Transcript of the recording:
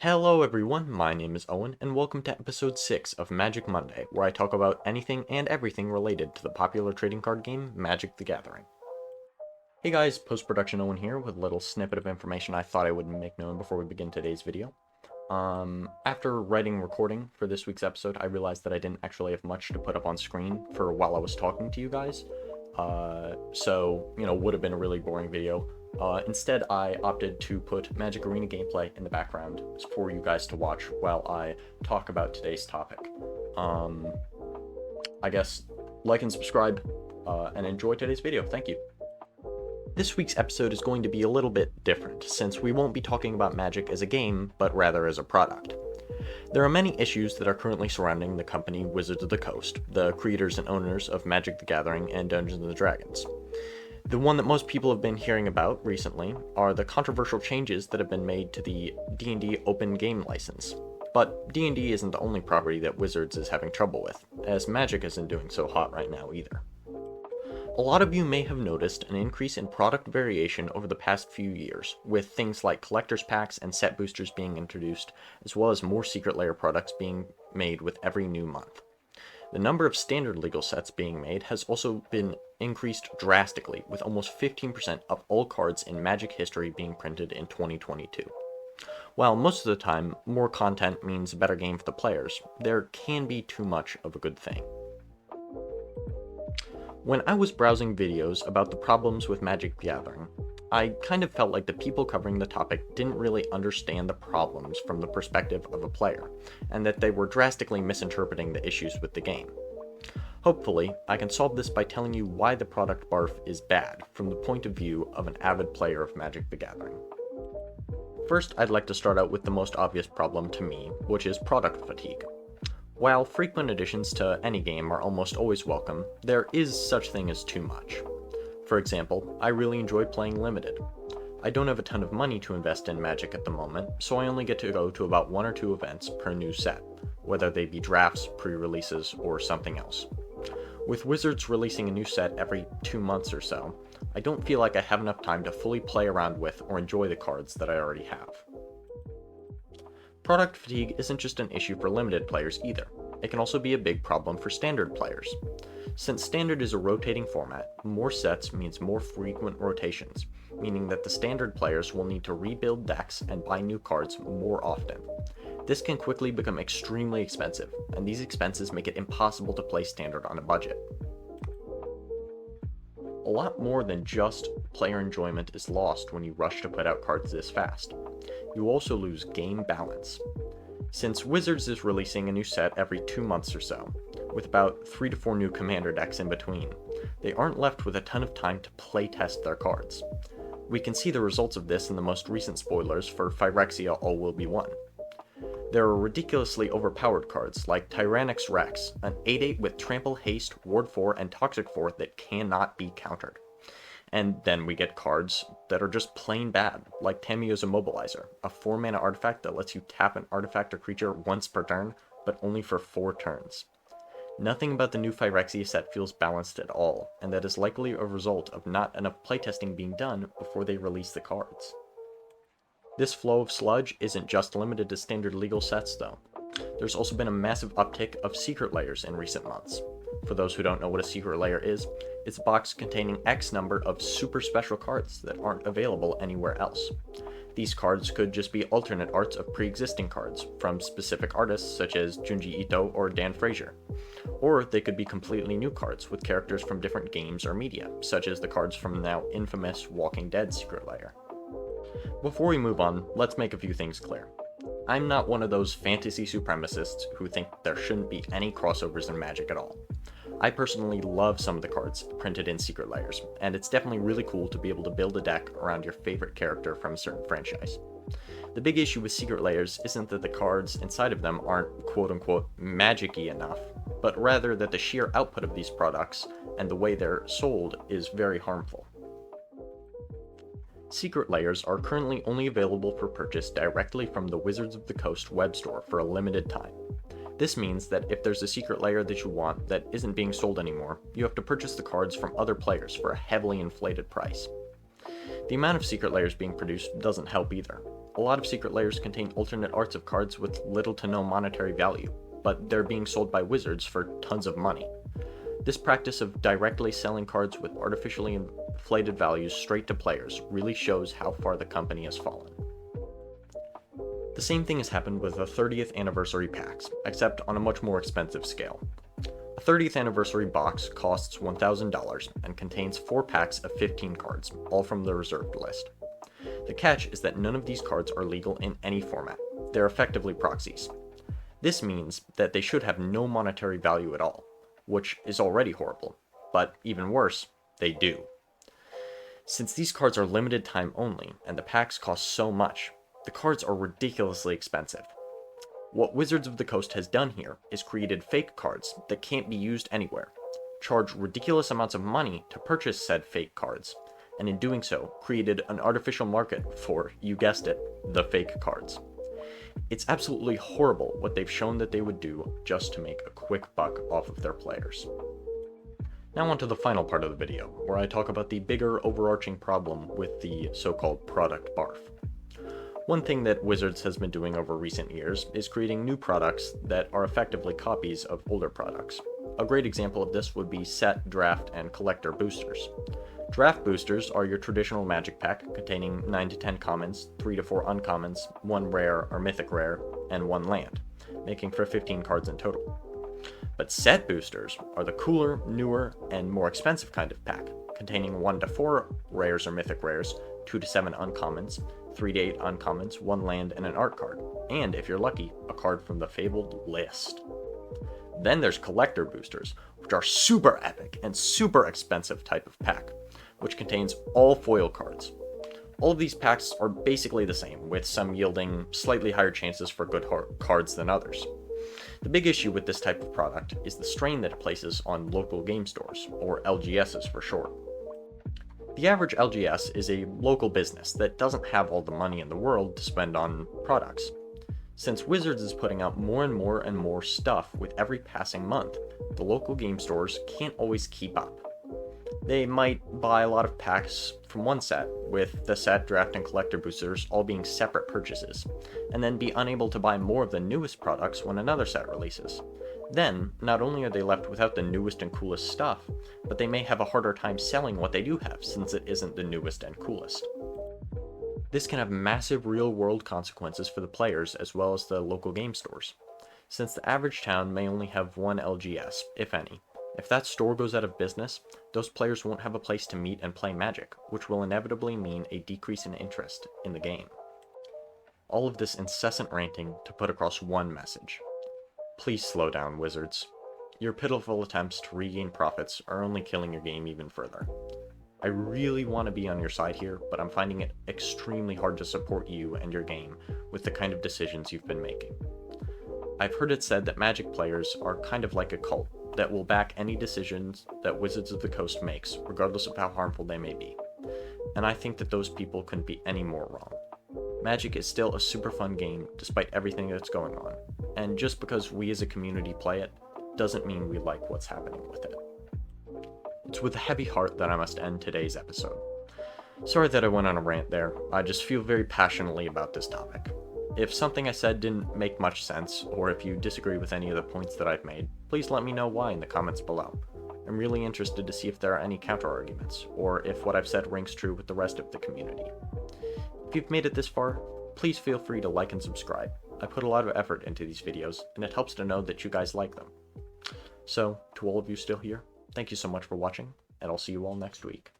Hello everyone, my name is Owen, and welcome to episode 6 of Magic Monday, where I talk about anything and everything related to the popular trading card game Magic the Gathering. Hey guys, post-production Owen here with a little snippet of information I thought I would make known before we begin today's video. After writing and recording for this week's episode, I realized that I didn't actually have much to put up on screen for while I was talking to you guys. Would have been a really boring video. Instead, I opted to put Magic Arena gameplay in the background for you guys to watch while I talk about today's topic. I guess like and subscribe and enjoy today's video. Thank you. This week's episode is going to be a little bit different, since we won't be talking about Magic as a game, but rather as a product. There are many issues that are currently surrounding the company Wizards of the Coast, the creators and owners of Magic the Gathering and Dungeons & Dragons. The one that most people have been hearing about recently are the controversial changes that have been made to the D&D open game license. But D&D isn't the only property that Wizards is having trouble with, as Magic isn't doing so hot right now either. A lot of you may have noticed an increase in product variation over the past few years, with things like collector's packs and set boosters being introduced, as well as more Secret Lair products being made with every new month. The number of standard legal sets being made has also been increased drastically, with almost 15% of all cards in Magic history being printed in 2022. While most of the time, more content means a better game for the players, there can be too much of a good thing. When I was browsing videos about the problems with Magic the Gathering, I kind of felt like the people covering the topic didn't really understand the problems from the perspective of a player, and that they were drastically misinterpreting the issues with the game. Hopefully, I can solve this by telling you why the product barf is bad from the point of view of an avid player of Magic the Gathering. First, I'd like to start out with the most obvious problem to me, which is product fatigue. While frequent additions to any game are almost always welcome, there is such thing as too much. For example, I really enjoy playing Limited. I don't have a ton of money to invest in Magic at the moment, so I only get to go to about 1 or 2 events per new set, whether they be drafts, pre-releases, or something else. With Wizards releasing a new set every 2 months or so, I don't feel like I have enough time to fully play around with or enjoy the cards that I already have. Product fatigue isn't just an issue for Limited players either. It can also be a big problem for Standard players. Since Standard is a rotating format, more sets means more frequent rotations, meaning that the Standard players will need to rebuild decks and buy new cards more often. This can quickly become extremely expensive, and these expenses make it impossible to play Standard on a budget. A lot more than just player enjoyment is lost when you rush to put out cards this fast. You also lose game balance. Since Wizards is releasing a new set every 2 months or so, with about 3 to 4 new Commander decks in between, they aren't left with a ton of time to play test their cards. We can see the results of this in the most recent spoilers for Phyrexia All Will Be One. There are ridiculously overpowered cards like Tyrannix Rex, an 8/8 with Trample, Haste, Ward 4, and Toxic 4 that cannot be countered. And then we get cards that are just plain bad, like Tamiyo's Immobilizer, a 4-mana artifact that lets you tap an artifact or creature once per turn, but only for 4 turns. Nothing about the new Phyrexia set feels balanced at all, and that is likely a result of not enough playtesting being done before they release the cards. This flow of sludge isn't just limited to standard legal sets though. There's also been a massive uptick of Secret Lairs in recent months. For those who don't know what a Secret Lair is, it's a box containing X number of super special cards that aren't available anywhere else. These cards could just be alternate arts of pre-existing cards from specific artists such as Junji Ito or Dan Frazier. Or they could be completely new cards with characters from different games or media, such as the cards from the now infamous Walking Dead Secret Lair. Before we move on, let's make a few things clear. I'm not one of those fantasy supremacists who think there shouldn't be any crossovers in Magic at all. I personally love some of the cards printed in Secret Lairs, and it's definitely really cool to be able to build a deck around your favorite character from a certain franchise. The big issue with Secret Lairs isn't that the cards inside of them aren't quote-unquote magic-y enough, but rather that the sheer output of these products and the way they're sold is very harmful. Secret Lairs are currently only available for purchase directly from the Wizards of the Coast web store for a limited time. This means that if there's a Secret Lair that you want that isn't being sold anymore, you have to purchase the cards from other players for a heavily inflated price. The amount of Secret Lairs being produced doesn't help either. A lot of secret layers contain alternate arts of cards with little to no monetary value, but they're being sold by wizards for tons of money. This practice of directly selling cards with artificially inflated values straight to players really shows how far the company has fallen. The same thing has happened with the 30th anniversary packs, except on a much more expensive scale. A 30th anniversary box costs $1,000 and contains 4 packs of 15 cards, all from the reserved list. The catch is that none of these cards are legal in any format. They're effectively proxies. This means that they should have no monetary value at all, which is already horrible, but even worse, they do. Since these cards are limited time only, and the packs cost so much, the cards are ridiculously expensive. What Wizards of the Coast has done here is created fake cards that can't be used anywhere, charge ridiculous amounts of money to purchase said fake cards, and in doing so, created an artificial market for, you guessed it, the fake cards. It's absolutely horrible what they've shown that they would do just to make a quick buck off of their players. Now on to the final part of the video, where I talk about the bigger overarching problem with the so-called product barf. One thing that Wizards has been doing over recent years is creating new products that are effectively copies of older products. A great example of this would be set, draft, and collector boosters. Draft boosters are your traditional Magic pack containing 9 to 10 commons, 3 to 4 uncommons, 1 rare or mythic rare, and 1 land, making for 15 cards in total. But set boosters are the cooler, newer, and more expensive kind of pack, containing 1 to 4 rares or mythic rares, 2 to 7 uncommons, 3 to 8 uncommons, 1 land, and an art card, and if you're lucky, a card from the Fabled List. Then there's collector boosters, which are super epic and super expensive type of pack, which contains all foil cards. All of these packs are basically the same, with some yielding slightly higher chances for good cards than others. The big issue with this type of product is the strain that it places on local game stores, or LGSs for short. The average LGS is a local business that doesn't have all the money in the world to spend on products. Since Wizards is putting out more and more stuff with every passing month, the local game stores can't always keep up. They might buy a lot of packs from one set, with the set, draft, and collector boosters all being separate purchases, and then be unable to buy more of the newest products when another set releases. Then, not only are they left without the newest and coolest stuff, but they may have a harder time selling what they do have since it isn't the newest and coolest. This can have massive real-world consequences for the players as well as the local game stores, since the average town may only have one LGS, if any. If that store goes out of business, those players won't have a place to meet and play Magic, which will inevitably mean a decrease in interest in the game. All of this incessant ranting to put across one message. Please slow down, Wizards. Your pitiful attempts to regain profits are only killing your game even further. I really want to be on your side here, but I'm finding it extremely hard to support you and your game with the kind of decisions you've been making. I've heard it said that Magic players are kind of like a cult that will back any decisions that Wizards of the Coast makes, regardless of how harmful they may be. And I think that those people couldn't be any more wrong. Magic is still a super fun game despite everything that's going on, and just because we as a community play it, doesn't mean we like what's happening with it. It's with a heavy heart that I must end today's episode. Sorry that I went on a rant there, I just feel very passionately about this topic. If something I said didn't make much sense, or if you disagree with any of the points that I've made, please let me know why in the comments below. I'm really interested to see if there are any counter-arguments, or if what I've said rings true with the rest of the community. If you've made it this far, please feel free to like and subscribe. I put a lot of effort into these videos, and it helps to know that you guys like them. So, to all of you still here, thank you so much for watching, and I'll see you all next week.